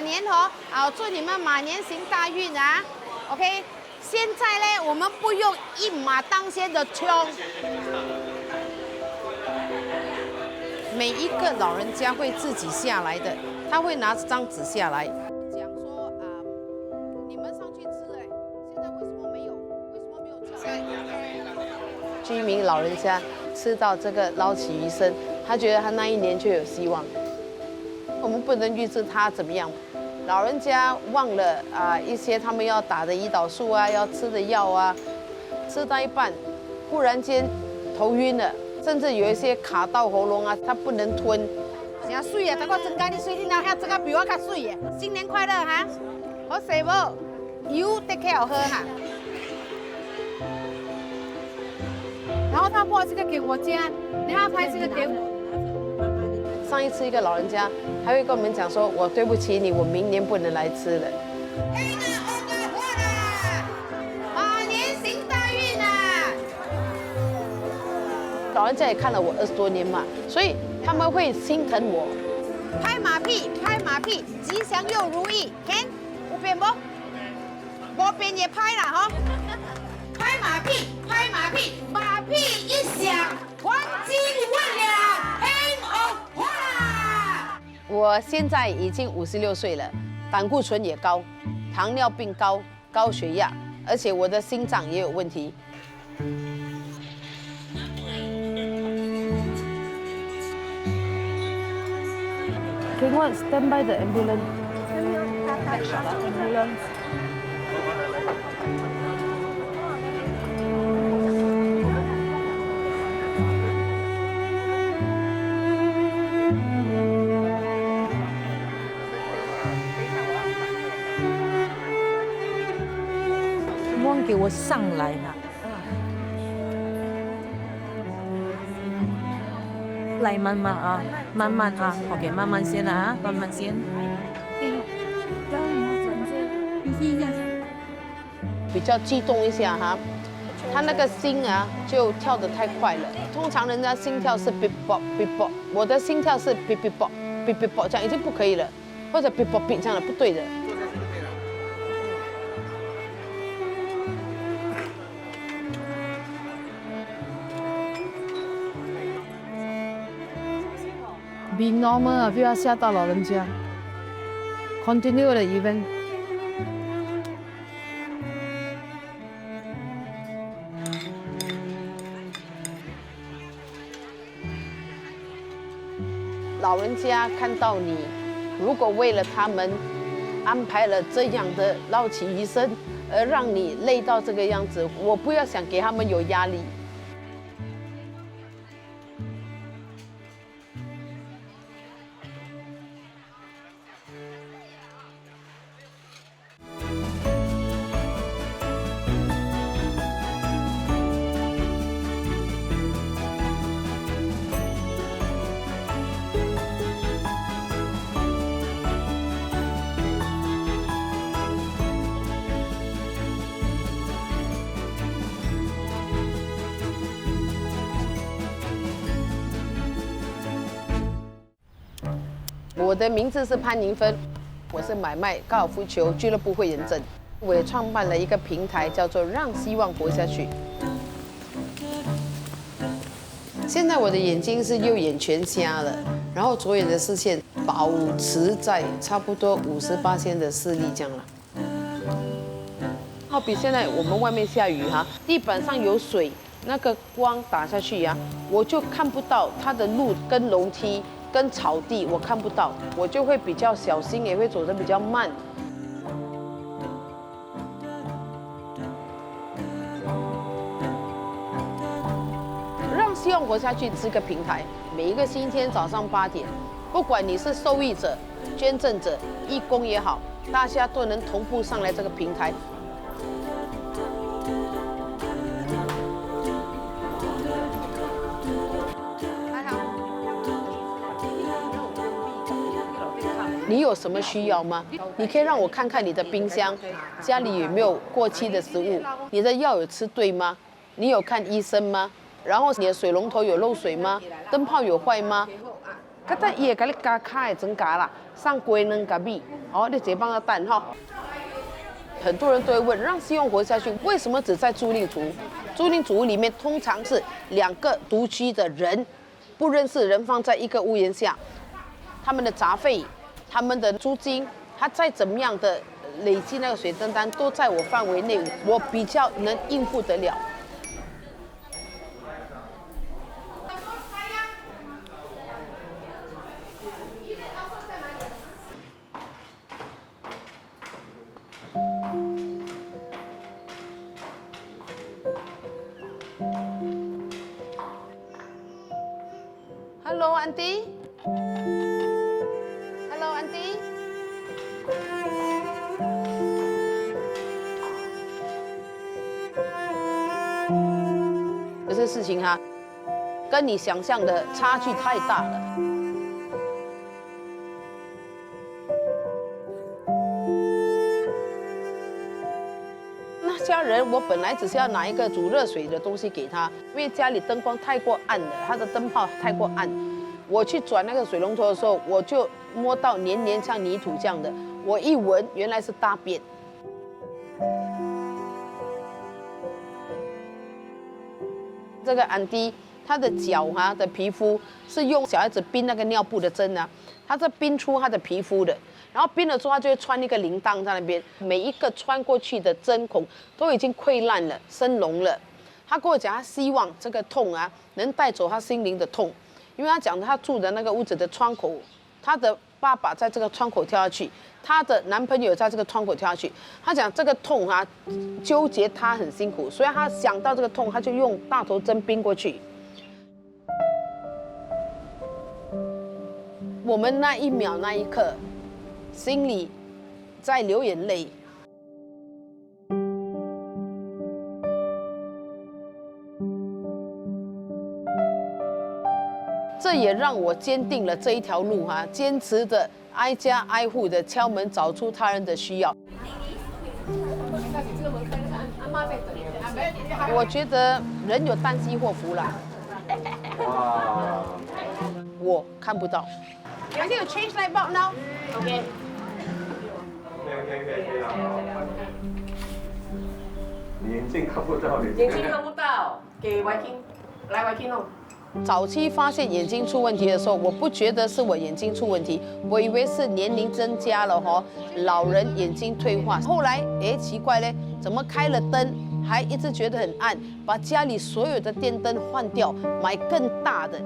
马年哦，好，祝你们马年行大运啊 ！OK， 现在呢，我们不用一马当先的冲。每一个老人家会自己下来的，他会拿张纸下来，讲说你们上去吃哎，现在为什么没有？为什么没有叫？居民老人家吃到这个捞起鱼生，他觉得他那一年就有希望。我们不能预知他怎么样，老人家忘了一些他们要打的胰岛素啊，要吃的药啊，吃到一半，忽然间头晕了。甚至有一些卡到喉咙啊，他不能吞。真水啊！等我增加你水，你哪遐增加比我较水耶！新年快乐哈！好食无？油得开好喝哈。然后他把这个给我家，然后拍这个给我。上一次一个老人家还会跟我们讲说：“我对不起你，我明年不能来吃了。”老人家也看了我20多年嘛，所以他们会心疼我。拍马屁，拍马屁，吉祥又如意。看，有变不？无变也拍了哈。拍马屁，拍马屁，马屁一响，黄金万两，黑红花。我现在已经56岁了，胆固醇也高，糖尿病高，高血压，而且我的心脏也有问题。Can you stand by the ambulance? Ambulance. 忘给我上来了。来慢慢啊，慢慢啊 ，OK， 慢慢先啊，慢慢先。比较激动一下哈，他那个心啊就跳得太快了。通常人家心跳是 beat bop beat bop， 我的心跳是 beat beat bop beat beat bop， 这样已经不可以了，或者 beat bop beat 这样的不对的。Be normal 啊，不要吓到老人家。Continue the event。老人家看到你，如果为了他们安排了这样的捞起鱼生，而让你累到这个样子，我不要想给他们有压力。我的名字是潘宁芬，我是买卖高尔夫球俱乐部会员证，我也创办了一个平台，叫做让希望活下去。现在我的眼睛是右眼全瞎了，然后左眼的视线保持在差不多58%的视力这样了。好比现在我们外面下雨哈，地板上有水，那个光打下去呀，我就看不到它的路跟楼梯。跟草地我看不到，我就会比较小心，也会走得比较慢。让希望活下去这个平台，每一个星期天早上8点，不管你是受益者、捐赠者、义工也好，大家都能同步上来这个平台。你有什么需要吗？你可以让我看看你的冰箱，家里有没有过期的食物？你的药有吃对吗？你有看医生吗？然后你的水龙头有漏水吗？灯泡有坏吗？佮等伊会甲你加卡的增加啦，上鸡卵甲米，哦，你这帮个蛋哈。很多人都会问，让希望活下去，为什么只在租赁族？租赁族里面通常是2个独居的人，不认识的人放在一个屋檐下，他们的杂费、他们的租金，他再怎么样的累积那个水电单，都在我范围内，我比较能应付得了。Hello, Auntie. Hello, Auntie. 这些事情哈，跟你想象的差距太大了。那家人，我本来只是要拿一个煮热水的东西给他，因为家里灯光太过暗了，他的灯泡太过暗。我去转那个水龙头的时候，我就摸到黏黏像泥土这样的，我一闻原来是大便。这个安迪，他的脚的皮肤是用小孩子冰那个尿布的针啊，他是冰出他的皮肤的，然后冰了之后，他就会穿一个铃铛在那边，每一个穿过去的针孔都已经溃烂了、生脓了。他跟我讲，他希望这个痛能带走他心灵的痛，因为他讲他住的那个屋子的窗口，他的爸爸在这个窗口跳下去，她的男朋友在这个窗口跳下去。他讲这个痛纠结他很辛苦，所以他想到这个痛，他就用大头针冰过去。我们那一秒那一刻，心里在流眼泪。这也让我坚定了这一条路坚持的挨家挨户的敲门，找出他人的需要。我觉得人有旦夕祸福啦。哇！我看不到。I need to change light bulb now. Okay. 你眼镜看不到，眼睛看不到，给歪听，来歪听弄。早期发现眼睛出问题的时候，我不觉得是我眼睛出问题，我以为是年龄增加了老人眼睛退化。后来奇怪嘞，怎么开了灯还一直觉得很暗？把家里所有的电灯换掉，买更大的，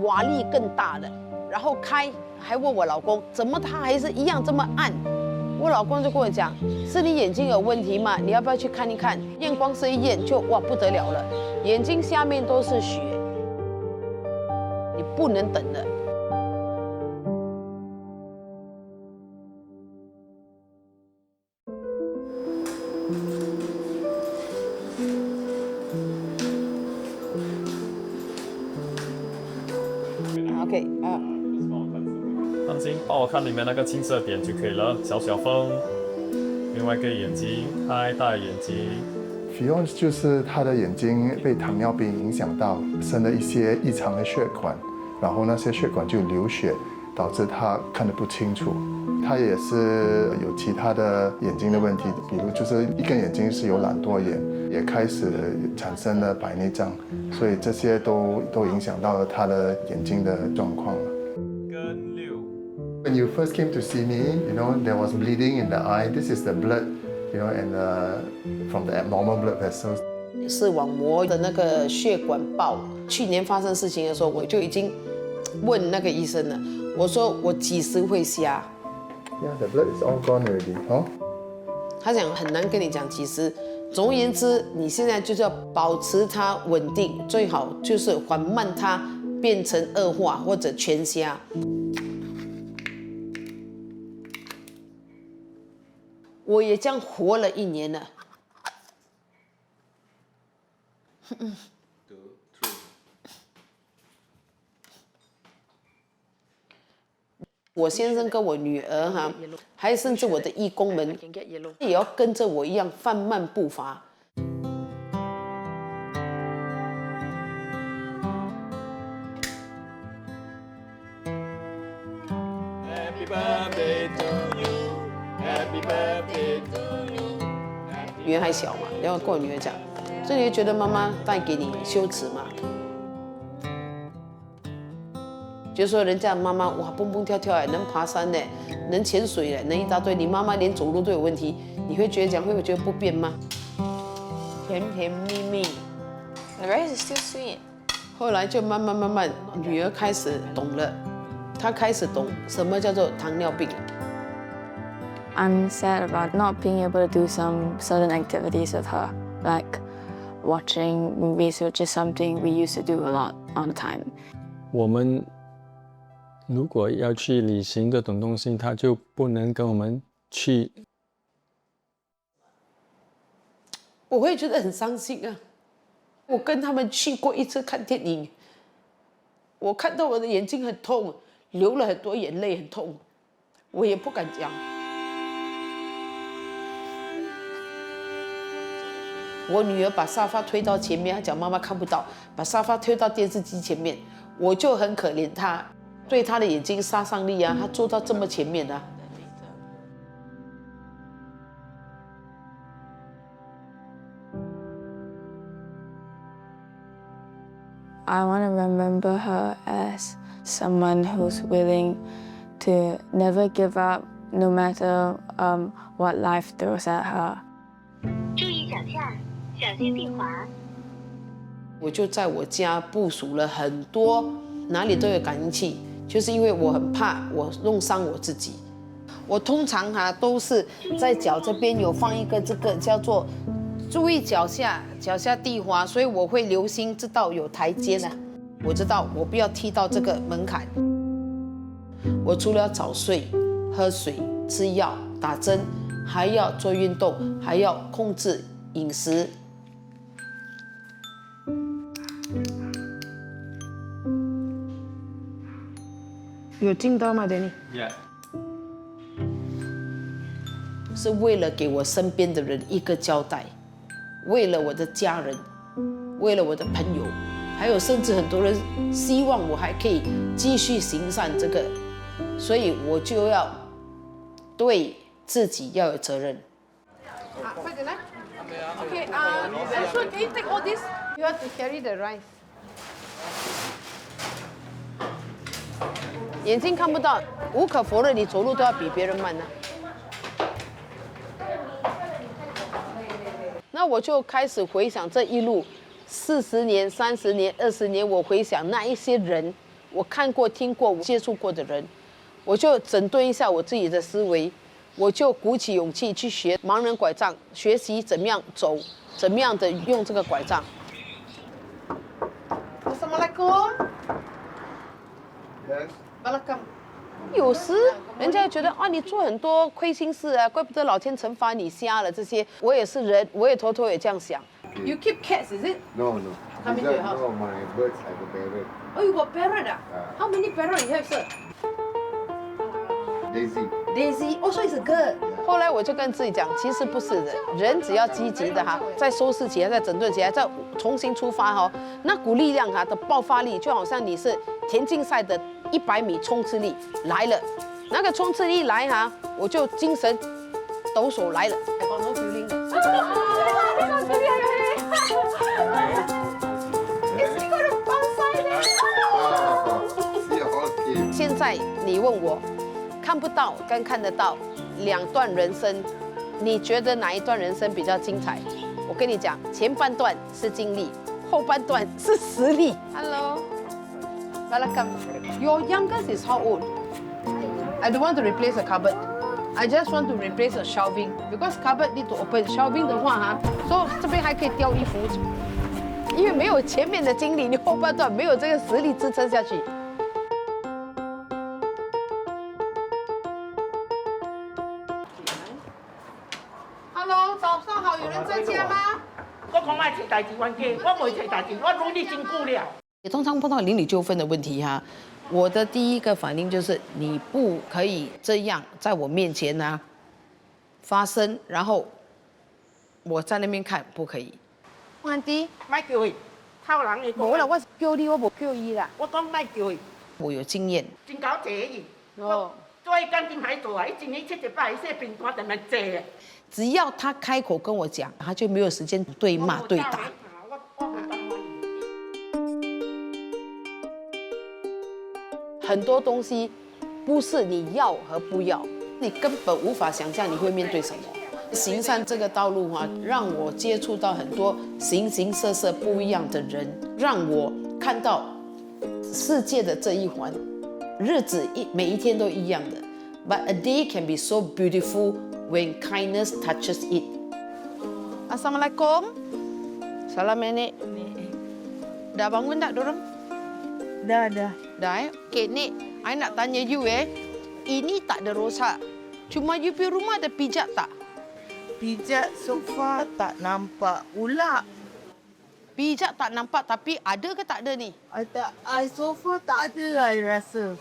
瓦力更大的，然后开，还问我老公怎么他还是一样这么暗？我老公就跟我讲，是你眼睛有问题嘛？你要不要去看一看？验光师一验就哇不得了了，眼睛下面都是血。你不能等了。OK 放心，帮我看里面那个青色点就可以了。小小风，另外一个眼睛，嗨，大眼睛。Fiona 就是她的眼睛被糖尿病影响到，生了一些异常的血管，然后那些血管就流血，导致她看得不清楚。她也是有其他的眼睛的问题，比如就是一根眼睛是有懒惰眼，也开始产生了白内障，所以这些都影响到了她的眼睛的状况了。跟6。When you first came to see me, there was bleeding in the eye. This is the blood, and from the abnormal blood vessels. 视网膜的那个血管爆。去年发生事情的时候，我就已经问那个医生了，我说我几时会瞎？ Yeah, the blood is all gone already. Huh? 他讲很难跟你讲几时。总而言之，你现在就是要保持它稳定，最好就是缓慢它变成恶化或者全瞎。我也这样活了1年了。我先生跟我女儿还甚至我的义工们，也要跟着我一样放慢步伐。Happy birthday to you, Happy birthday to you。女儿还小嘛，然后跟我女儿讲，所以你会觉得妈妈带给你羞耻吗？就说人家妈妈哇蹦蹦跳跳哎，能爬山呢，能潜水哎，能一大堆，你妈妈连走路都有问题，你会觉得讲会不会觉得不便吗？甜甜蜜蜜 The rice is still sweet. 后来就慢慢，女儿开始懂了，她开始懂什么叫做糖尿病。 I'm sad about not being able to do some certain activities with her, like watching movies, which is something we used to do a lot all the time. 我们如果要去旅行这种东西，他就不能跟我们去。我会觉得很伤心啊！我跟他们去过一次看电影，我看到我的眼睛很痛，流了很多眼泪，很痛，我也不敢讲。我女儿把沙发推到前面，她讲妈妈看不到，把沙发推到电视机前面，我就很可怜她，对她的眼睛杀伤力啊，她坐到这么前面啊。 I want to remember her as someone who's willing to never give up, no matter what life throws at her. 注意脚下，小心地滑。我就在我家部署了很多，哪里都有感应器，就是因为我很怕我弄伤我自己。我通常都是在脚这边有放一个这个叫做注意脚下地滑，所以我会留心知道有台阶呢。我知道我不要踢到这个门槛。我除了要早睡、喝水、吃药、打针，还要做运动，还要控制饮食。有听到吗，Danny？ Yeah。 是为了给我身边的人一个交代，为了我的家人，为了我的朋友，还有甚至很多人希望我还可以继续行善这个，所以我就要对自己要有责任。快点来。Okay, Ashwin, can you take all this? You have to carry the rice. 眼睛看不到，无可否认，你走路都要比别人慢啊。 那我就开始回想这一路40年、30年、20年，我回想那一些人，我看过、听过、接触过的人，我就整顿一下我自己的思维，我就鼓起勇气去学盲人拐杖，学习怎么样走，怎么样的用这个拐杖。Assalamualaikum。Welcome。有时人家觉得啊，你做很多亏心事啊，怪不得老天惩罚你瞎了这些。我也是人，我也偷偷也这样想。You keep cats, is it? No. Come into your house. No, my birds have a parrot. Oh, you got parrot ah? How many parrot you have, sir? Daisy. Daisy, also is a girl. 后来我就跟自己讲，其实不是的，人只要积极的再收拾起来，再整顿起来，再重新出发那股力量的爆发力，就好像你是田径赛的100米冲刺力来了，那个冲刺力来我就精神抖擞来了。I got no feeling. 现在你问我，看不到跟看得到2段人生，你觉得哪一段人生比较精彩？我跟你讲，前半段是经历，后半段是实力。Hello, welcome. Your youngest is how old? I don't want to replace a cupboard. I just want to replace a shelving because cupboard need to open. Shelving 的话所以这边还可以吊衣服，因为没有前面的经历，你后半段没有这个实力支撑下去。Hello， 早上好，有人在家吗？我讲爱摕代志冤家，我袂摕代志，我努力辛苦了。也通常碰到邻里纠纷的问题我的第一个反应就是你不可以这样在我面前发生，然后我在那边看，不可以。安迪，莫叫伊，偷人的。无啦，我叫你，我无叫伊啦。我讲莫叫伊。我有经验。真搞济伊。最赶紧还做啊！伊一年7、8伊说病单就蛮济的。只要他开口跟我讲，他就没有时间对骂对打。很多东西不是你要和不要，你根本无法想象你会面对什么。行善这个道路啊，让我接触到很多形形色色不一样的人，让我看到世界的这一环，日子每一天都一样的。But a day can be so beautiful when kindness touches it. Assalamualaikum. Salam nenek. Dah bangun tak dorang? Dah. Dah Okay, Nek. I nak tanya you ini tak ada rosak. Cuma you punya rumah ada pijak tak? Pijak sofa tak nampak pula. Pijak tak nampak tapi ada ke tak ada ni? Ada sofa tak ada I rasa.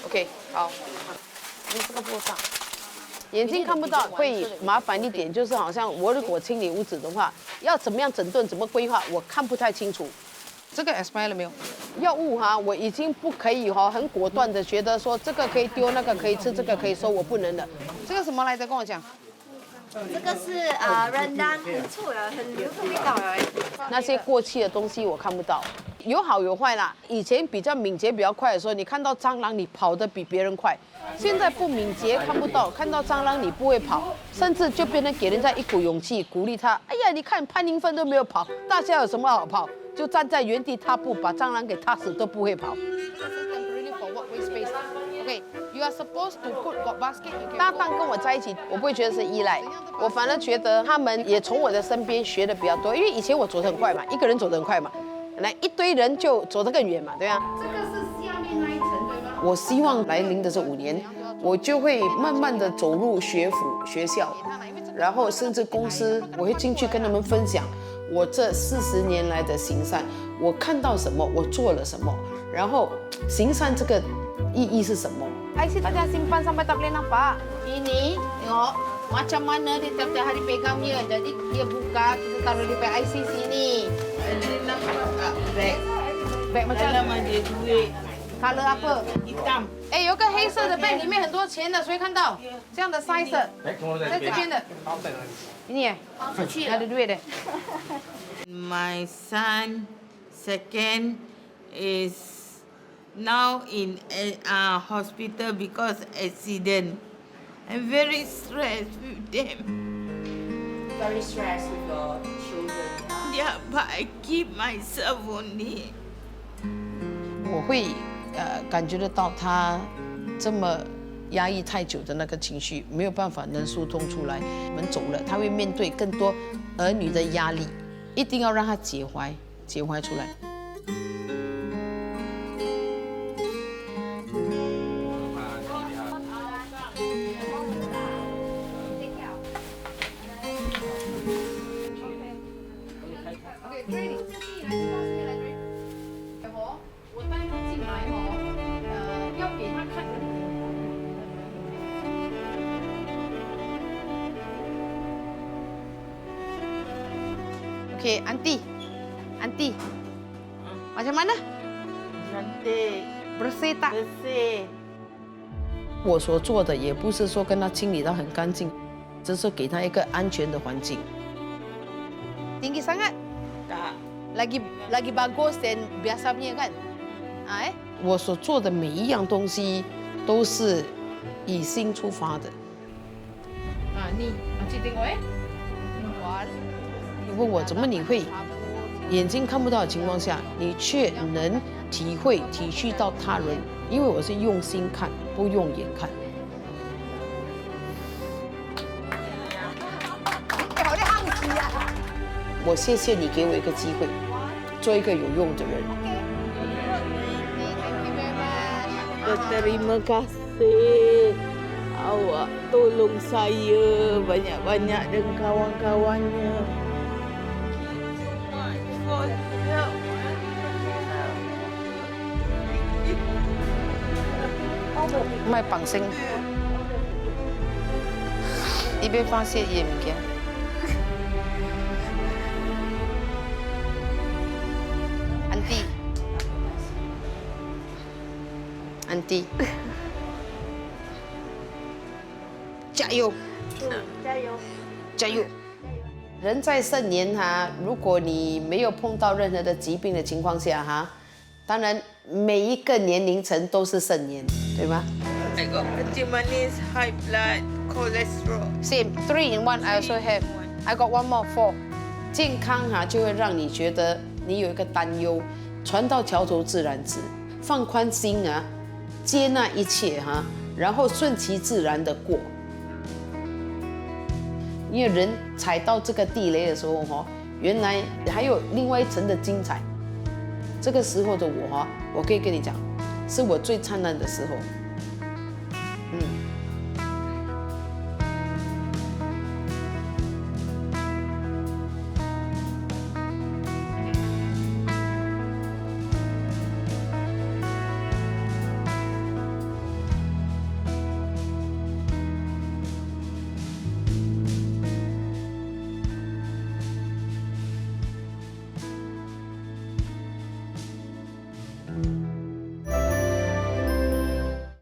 OK， 好。你这个不大，眼睛看不到会麻烦一点，就是好像我如果清理屋子的话，要怎么样整顿、怎么规划，我看不太清楚。这个 expire 了没有？药物哈，我已经不可以很果断的觉得说这个可以丢，那个可以吃，这个可以收，我不能的。这个什么来着？跟我讲。这个是人丹，很臭的，很流的味道的。那些过期的东西我看不到，有好有坏啦。以前比较敏捷、比较快的时候，你看到蟑螂，你跑得比别人快。现在不敏捷，看不到，看到蟑螂你不会跑，甚至就变成给人家一股勇气，鼓励他。哎呀，你看潘宁芬都没有跑，大家有什么好跑？就站在原地踏步，把蟑螂给踏死都不会跑。You are supposed to put got basket. 搭档跟我在一起，我不会觉得是依赖，我反而觉得他们也从我的身边学的比较多。因为以前我走得很快嘛，一个人走得很快嘛，来一堆人就走得更远嘛，对吧？这个是下面那一层，对吗？我希望来临的这5年，我就会慢慢的走入学府、学校，然后甚至公司，我会进去跟他们分享我这40年来的行善，我看到什么，我做了什么，然后行善这个意义是什么？IC tak ada simpan sampai tak boleh nampak. Ini tengok macam mana dia tiap-tiap hari pegangnya. Jadi dia buka, kita taruh di IC sini. Ini nampak tak bag? Bag macam dalam ada duit. Color apa? Hitam. 哎，有个黑色的 bag，里面很多钱的，谁看到？这样的 size， 在这边的。ini ada duit deh. My son, second is now in hospital because accident. I'm very stressed with them. Very stressed with your children. Yeah, but I keep myself only. 我会感觉得到他这么压抑太久的那个情绪，没有办法能疏通出来。我们走了，他会面对更多儿女的压力，一定要让他解怀出来。Okay, Aunty, macam mana? Cantik, bersih tak? bersih. 我所做的也不是说跟他清理到很干净，只是给他一个安全的环境。Tinggi sangat? Tak. Lagi bagus dan biasanya kan? 我所做的每一样东西都是以心出发的。你 Aunty tengok 你问我怎么你会眼睛看不到的情况下，你却能体会体恤到他人？因为我是用心看，不用眼看。我谢谢你给我一个机会，做一个有用的人。Terima kasih awak tolong saya banyak-banyak dan kawan-kawannya. 卖绑绳，一边发泄也唔惊。安迪，加油！加油！加油！人在盛年哈，如果你没有碰到任何的疾病的情况下哈，当然每一个年龄层都是盛年，对吗 I got Japanese high blood cholesterol.？Same, 3 in 1 I also have. I got one more 4. 健康哈就会让你觉得你有一个担忧，船到桥头自然直，放宽心啊，接纳一切哈，然后顺其自然的过。因为人踩到这个地雷的时候哈，原来还有另外一层的精彩。这个时候的我哈，我可以跟你讲，是我最灿烂的时候。